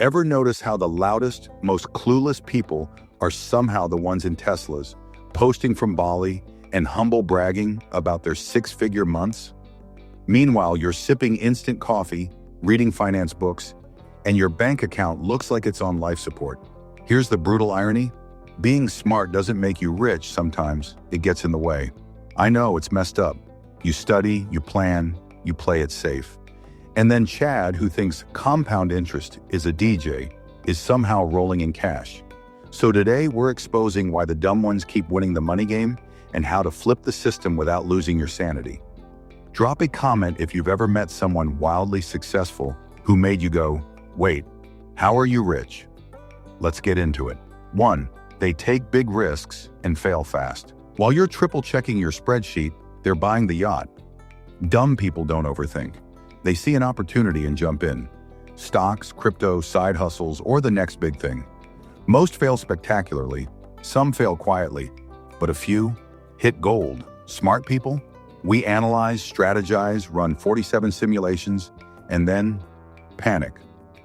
Ever notice how the loudest, most clueless people are somehow the ones in Teslas, posting from Bali and humble bragging about their six-figure months? Meanwhile, you're sipping instant coffee, reading finance books, and your bank account looks like it's on life support. Here's the brutal irony. Being smart doesn't make you rich sometimes, it gets in the way. I know, it's messed up. You study, you plan, you play it safe. And then Chad, who thinks compound interest is a DJ, is somehow rolling in cash. So today we're exposing why the dumb ones keep winning the money game and how to flip the system without losing your sanity. Drop a comment if you've ever met someone wildly successful who made you go, wait, how are you rich? Let's get into it. 1. They take big risks and fail fast. While you're triple checking your spreadsheet, they're buying the yacht. Dumb people don't overthink. They see an opportunity and jump in. Stocks, crypto, side hustles, or the next big thing. Most fail spectacularly, some fail quietly, but a few hit gold. Smart people? We analyze, strategize, run 47 simulations, and then panic.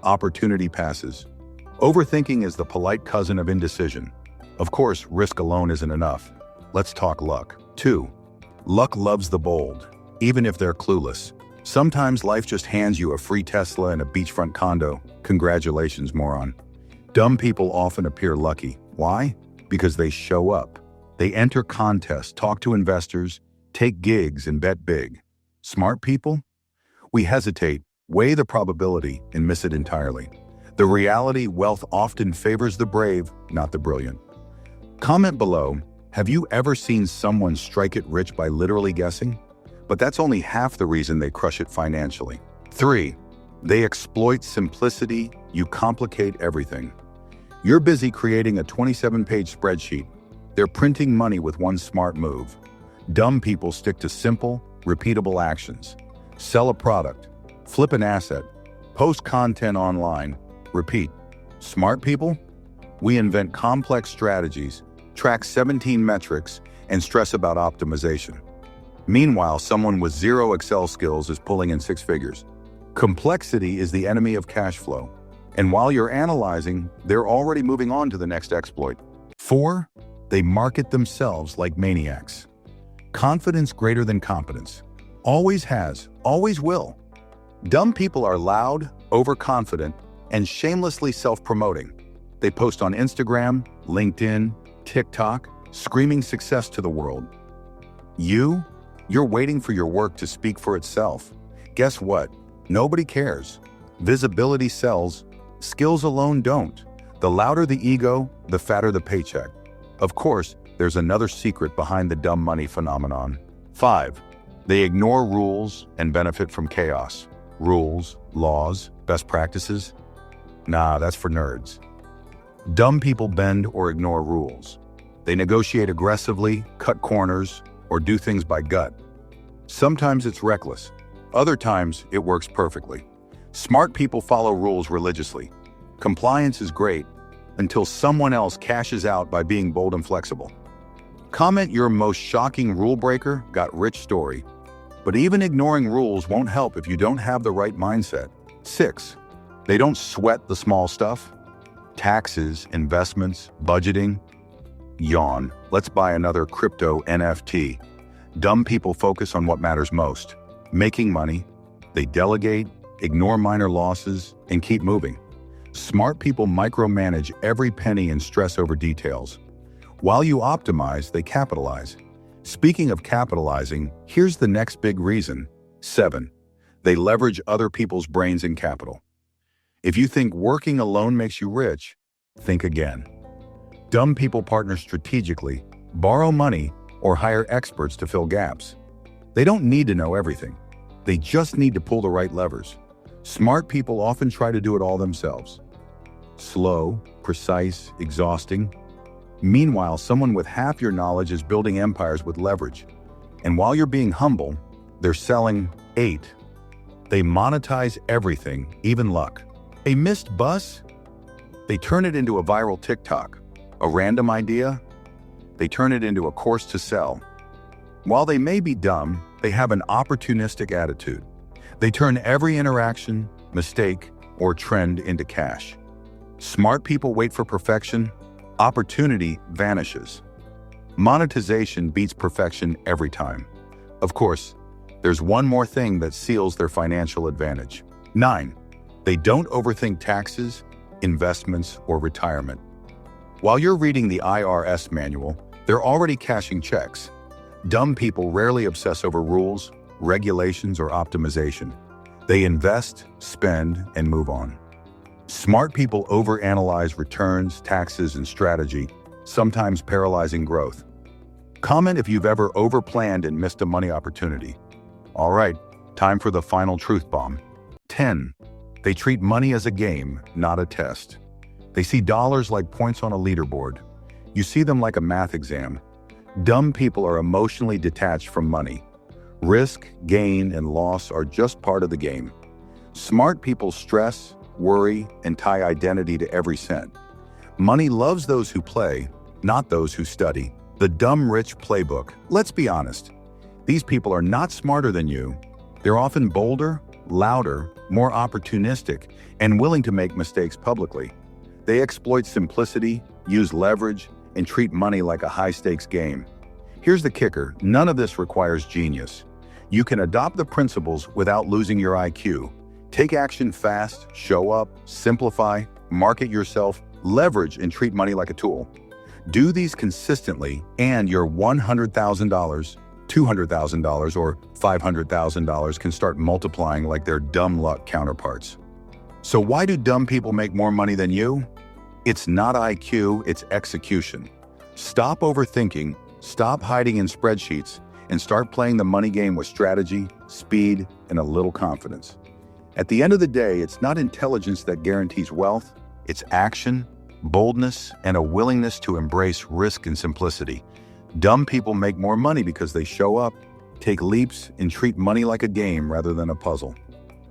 Opportunity passes. Overthinking is the polite cousin of indecision. Of course, risk alone isn't enough. Let's talk luck. 2. Luck loves the bold, even if they're clueless. Sometimes life just hands you a free Tesla and a beachfront condo. Congratulations, moron. Dumb people often appear lucky. Why? Because they show up. They enter contests, talk to investors, take gigs, and bet big. Smart people? We hesitate, weigh the probability, and miss it entirely. The reality, wealth often favors the brave, not the brilliant. Comment below, have you ever seen someone strike it rich by literally guessing? But that's only half the reason they crush it financially. 3. They exploit simplicity, you complicate everything. You're busy creating a 27-page spreadsheet. They're printing money with one smart move. Dumb people stick to simple, repeatable actions. Sell a product, flip an asset, post content online, repeat. Smart people? We invent complex strategies, track 17 metrics, and stress about optimization. Meanwhile, someone with zero Excel skills is pulling in six figures. Complexity is the enemy of cash flow. And while you're analyzing, they're already moving on to the next exploit. 4. They market themselves like maniacs. Confidence greater than competence. Always has, always will. Dumb people are loud, overconfident, and shamelessly self-promoting. They post on Instagram, LinkedIn, TikTok, screaming success to the world. You're waiting for your work to speak for itself. Guess what? Nobody cares. Visibility sells. Skills alone don't. The louder the ego, the fatter the paycheck. Of course, there's another secret behind the dumb money phenomenon. 5. They ignore rules and benefit from chaos. Rules, laws, best practices? Nah, that's for nerds. Dumb people bend or ignore rules. They negotiate aggressively, cut corners, or do things by gut. Sometimes it's reckless. Other times, it works perfectly. Smart people follow rules religiously. Compliance is great until someone else cashes out by being bold and flexible. Comment your most shocking rule breaker got rich story. But even ignoring rules won't help if you don't have the right mindset. 6. They don't sweat the small stuff. Taxes, investments, budgeting. Yawn. Let's buy another crypto NFT. Dumb people focus on what matters most. Making money. They delegate, ignore minor losses, and keep moving. Smart people micromanage every penny and stress over details. While you optimize, they capitalize. Speaking of capitalizing, here's the next big reason. 7. They leverage other people's brains and capital. If you think working alone makes you rich, think again. Dumb people partner strategically, borrow money, or hire experts to fill gaps. They don't need to know everything. They just need to pull the right levers. Smart people often try to do it all themselves. Slow, precise, exhausting. Meanwhile, someone with half your knowledge is building empires with leverage. And while you're being humble, they're selling 8. They monetize everything, even luck. A missed bus? They turn it into a viral TikTok. A random idea? They turn it into a course to sell. While they may be dumb, they have an opportunistic attitude. They turn every interaction, mistake, or trend into cash. Smart people wait for perfection. Opportunity vanishes. Monetization beats perfection every time. Of course, there's one more thing that seals their financial advantage. 9. They don't overthink taxes, investments, or retirement. While you're reading the IRS manual, they're already cashing checks. Dumb people rarely obsess over rules, regulations, or optimization. They invest, spend, and move on. Smart people overanalyze returns, taxes, and strategy, sometimes paralyzing growth. Comment if you've ever overplanned and missed a money opportunity. All right, time for the final truth bomb. 10. They treat money as a game, not a test. They see dollars like points on a leaderboard. You see them like a math exam. Dumb people are emotionally detached from money. Risk, gain, and loss are just part of the game. Smart people stress, worry, and tie identity to every cent. Money loves those who play, not those who study. The dumb rich playbook. Let's be honest. These people are not smarter than you. They're often bolder, louder, more opportunistic, and willing to make mistakes publicly. They exploit simplicity, use leverage, and treat money like a high-stakes game. Here's the kicker: none of this requires genius. You can adopt the principles without losing your IQ. Take action fast, show up, simplify, market yourself, leverage, and treat money like a tool. Do these consistently, and your $100,000, $200,000, or $500,000 can start multiplying like their dumb luck counterparts. So why do dumb people make more money than you? It's not IQ, it's execution. Stop overthinking, stop hiding in spreadsheets, and start playing the money game with strategy, speed, and a little confidence. At the end of the day, it's not intelligence that guarantees wealth, it's action, boldness, and a willingness to embrace risk and simplicity. Dumb people make more money because they show up, take leaps, and treat money like a game rather than a puzzle.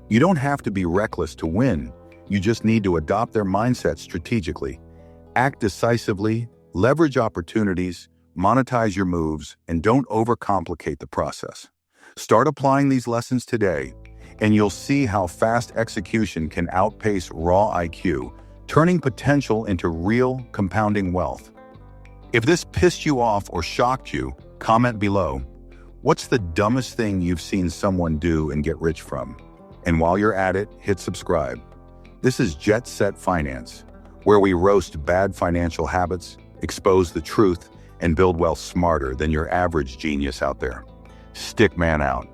You don't have to be reckless to win. You just need to adopt their mindset strategically. Act decisively, leverage opportunities, monetize your moves, and don't overcomplicate the process. Start applying these lessons today, and you'll see how fast execution can outpace raw IQ, turning potential into real compounding wealth. If this pissed you off or shocked you, comment below. What's the dumbest thing you've seen someone do and get rich from? And while you're at it, hit subscribe. This is Jet Set Finance, where we roast bad financial habits, expose the truth, and build wealth smarter than your average genius out there. Stickman out.